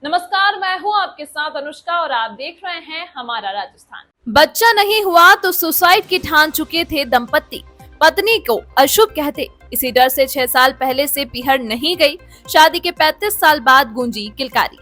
नमस्कार, मैं हूं आपके साथ अनुष्का और आप देख रहे हैं हमारा राजस्थान। बच्चा नहीं हुआ तो सुसाइड की ठान चुके थे दंपत्ति, पत्नी को अशुभ कहते, इसी डर से 6 साल पहले से पीहर नहीं गई। शादी के 35 साल बाद गूंजी किलकारी।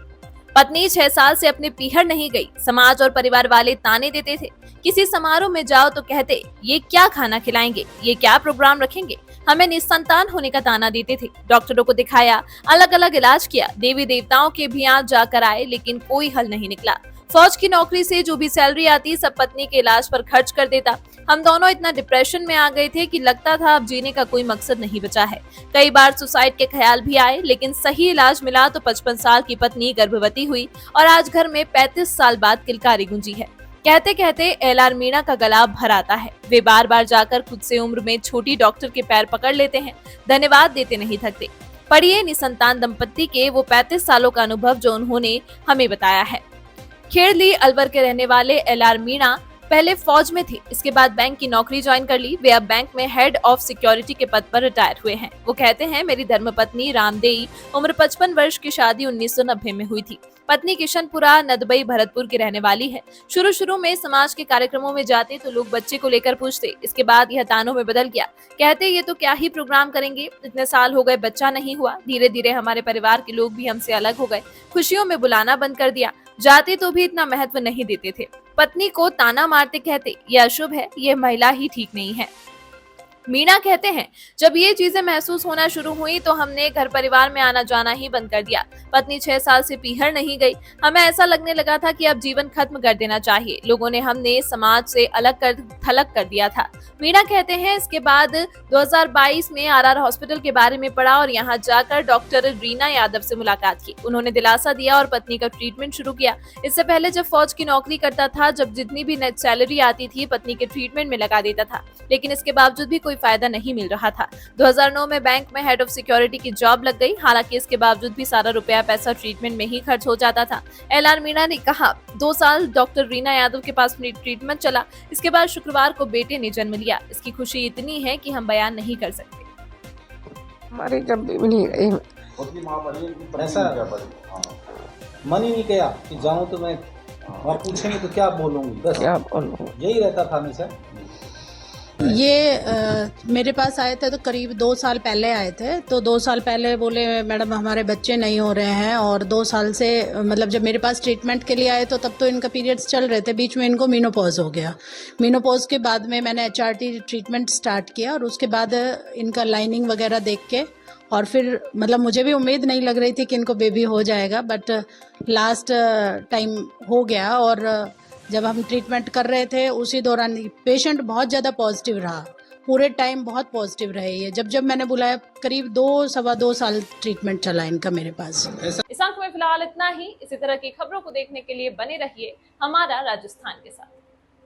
पत्नी 6 साल से अपने पीहर नहीं गई। समाज और परिवार वाले ताने देते थे। किसी समारोह में जाओ तो कहते, ये क्या खाना खिलाएंगे, ये क्या प्रोग्राम रखेंगे। हमें निसंतान होने का ताना देते थे। डॉक्टरों को दिखाया, अलग अलग इलाज किया, देवी देवताओं के भी यहाँ जाकर आए, लेकिन कोई हल नहीं निकला। फौज की नौकरी से जो भी सैलरी आती सब पत्नी के इलाज पर खर्च कर देता। हम दोनों इतना डिप्रेशन में आ गए थे कि लगता था अब जीने का कोई मकसद नहीं बचा है। कई बार सुसाइड के ख्याल भी आए, लेकिन सही इलाज मिला तो 55 साल की पत्नी गर्भवती हुई और आज घर में 35 साल बाद किलकारी गूंजी है। कहते कहते एलआर मीणा का गला भर आता है। वे बार बार जाकर खुद से उम्र में छोटी डॉक्टर के पैर पकड़ लेते हैं, धन्यवाद देते नहीं थकते। पढ़िए निसंतान दंपत्ति के वो 35 सालों का अनुभव जो उन्होंने हमें बताया है। खेड़ली अलवर के रहने वाले एलआर मीणा पहले फौज में थे, इसके बाद बैंक की नौकरी ज्वाइन कर ली। वे अब बैंक में हेड ऑफ सिक्योरिटी के पद पर रिटायर हुए हैं। वो कहते हैं, मेरी धर्मपत्नी रामदेई, उम्र 55 वर्ष की, शादी 1990 में हुई थी। पत्नी किशनपुरा नदबई भरतपुर की रहने वाली है। शुरू में समाज के कार्यक्रमों में जाते तो लोग बच्चे को लेकर पूछते, इसके बाद यह तानों में बदल गया। कहते ये तो क्या ही प्रोग्राम करेंगे, इतने साल हो गए बच्चा नहीं हुआ। धीरे धीरे हमारे परिवार के लोग भी हमसे अलग हो गए, खुशियों में बुलाना बंद कर दिया, जाते तो भी इतना महत्व नहीं देते थे। पत्नी को ताना मारते कहते, यह अशुभ है, यह महिला ही ठीक नहीं है। मीणा कहते हैं, जब ये चीजें महसूस होना शुरू हुई तो हमने घर परिवार में आना जाना ही बंद कर दिया। पत्नी 6 साल से पीहर नहीं गई। हमें ऐसा लगने लगा था कि अब जीवन खत्म कर देना चाहिए। लोगों ने हमने समाज से अलग कर थलग कर दिया था। मीणा कहते हैं, इसके बाद 2022 में आरआर हॉस्पिटल के बारे में पढ़ा और यहाँ जाकर डॉक्टर रीना यादव से मुलाकात की। उन्होंने दिलासा दिया और पत्नी का ट्रीटमेंट शुरू किया। इससे पहले जब फौज की नौकरी करता था, जब जितनी भी नेट सैलरी आती थी पत्नी के ट्रीटमेंट में लगा देता था, लेकिन इसके बावजूद भी कोई फायदा नहीं मिल रहा था। 2009 में बैंक में हेड ऑफ सिक्योरिटी की जॉब लग गई। हालांकि इसके बावजूद भी सारा रुपया पैसा ट्रीटमेंट में ही खर्च हो जाता था। एलआर मीणा ने कहा, 2 साल डॉक्टर रीना यादव के पास ट्रीटमेंट चला। इसके बाद शुक्रवार को बेटे ने जन्म लिया। इसकी खुशी इतनी है कि हम बयान नहीं कर सकते। हमारी जब भी नहीं गई, मन ही नहीं किया कि जाऊं तो मैं, और पूछेंगे तो क्या बोलूंगी, बस क्या बोलूं। यही रहता था हमेशा। ये मेरे पास आए थे तो करीब 2 साल पहले आए थे। तो 2 साल पहले बोले, मैडम हमारे बच्चे नहीं हो रहे हैं। और 2 साल से मतलब जब मेरे पास ट्रीटमेंट के लिए आए तो तब तो इनका पीरियड्स चल रहे थे, बीच में इनको मीनोपॉज हो गया। मीनोपॉज के बाद में मैंने एचआरटी ट्रीटमेंट स्टार्ट किया और उसके बाद इनका लाइनिंग वगैरह देख के, और फिर मतलब मुझे भी उम्मीद नहीं लग रही थी कि इनको बेबी हो जाएगा, बट लास्ट टाइम हो गया। और जब हम ट्रीटमेंट कर रहे थे उसी दौरान पेशेंट बहुत ज़्यादा पॉजिटिव रहा, पूरे टाइम बहुत पॉजिटिव रहे। ये जब मैंने बुलाया, करीब 2-2.25 साल ट्रीटमेंट चला इनका मेरे पास। इस अंक में फिलहाल इतना ही। इसी तरह की खबरों को देखने के लिए बने रहिए हमारा राजस्थान के साथ।